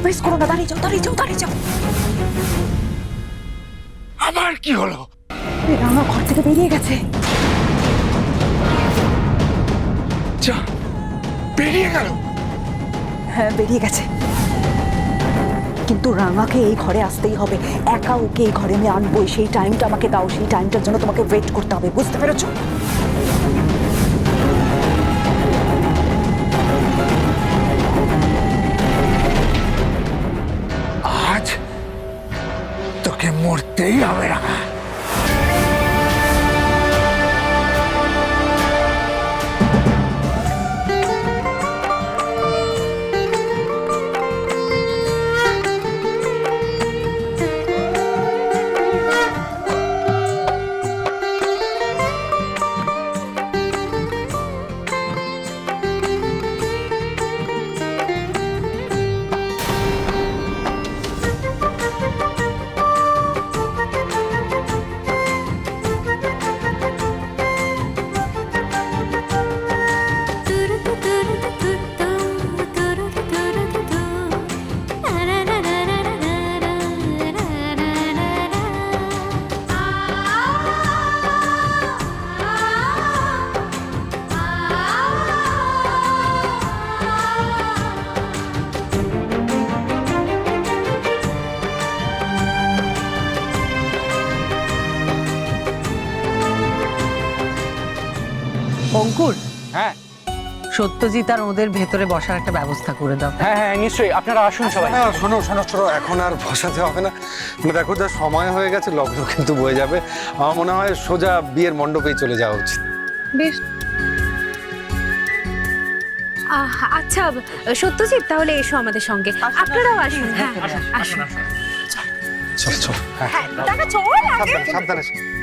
West করো না, দাঁড়িয়ে যাও দাঁড়িয়ে যাও দাঁড়িয়ে যাও। আমার কি হলো? রাঙা ঘর থেকে বেরিয়ে গেছে। যা, বেরিয়ে গেল? হ্যাঁ বেরিয়ে গেছে, কিন্তু রাঙাকে এই ঘরে আসতেই হবে। একা ওকে এই ঘরে আমি আনবো, সেই টাইমটা আমাকে দাও, সেই টাইমটার জন্য তোমাকে ওয়েট করতে হবে, বুঝতে পেরেছো? আজ তোকে মরতেই হবে রাঙা। অঙ্কুর, হ্যাঁ সত্যজিৎ আর ওদের ভেতরে বসার একটা ব্যবস্থা করে দাও। হ্যাঁ হ্যাঁ নিশ্চয়ই, আপনারা আসুন সবাই। হ্যাঁ শোনো শোনো শোনো, এখন আর বসাতে হবে না। মানে দেখো যা সময় হয়ে গেছে, লগ্ন কিন্তু বয়ে যাবে। আমার মনে হয় সোজা বিয়ের মণ্ডপেই চলে যাওয়া উচিত। বেশ, আচ্ছা সত্যজিৎ, তাহলে এসো আমাদের সঙ্গে, আপনারাও আসুন। হ্যাঁ আসুন। চল চল, হ্যাঁ দেখা চল আগে। সাবধানে সাবধানে।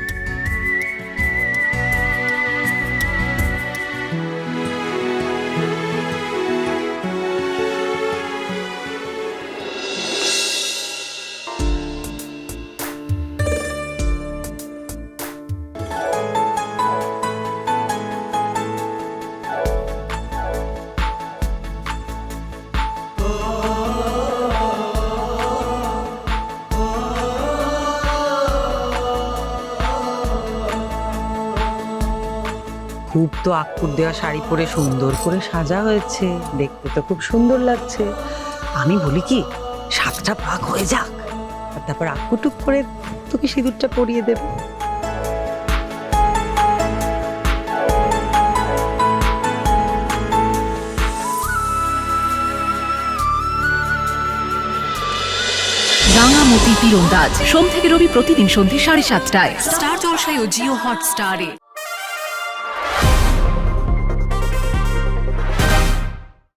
খুব তো আক্কুর দেওয়া শাড়ি পরে সুন্দর করে সাজা হয়েছে, দেখতে তো খুব সুন্দর লাগছে। আমি বলি কি, 7টা ভাগ হয়ে যাক, আর তারপর আক্কুটুক করে তোকে সিঁদুরটা পরিয়ে দেবো। রাঙামতি তীরন্দাজ সোম থেকে রবি প্রতিদিন সন্ধ্যে 7:30টায় স্টার জলসায় ও জিও হটস্টারে।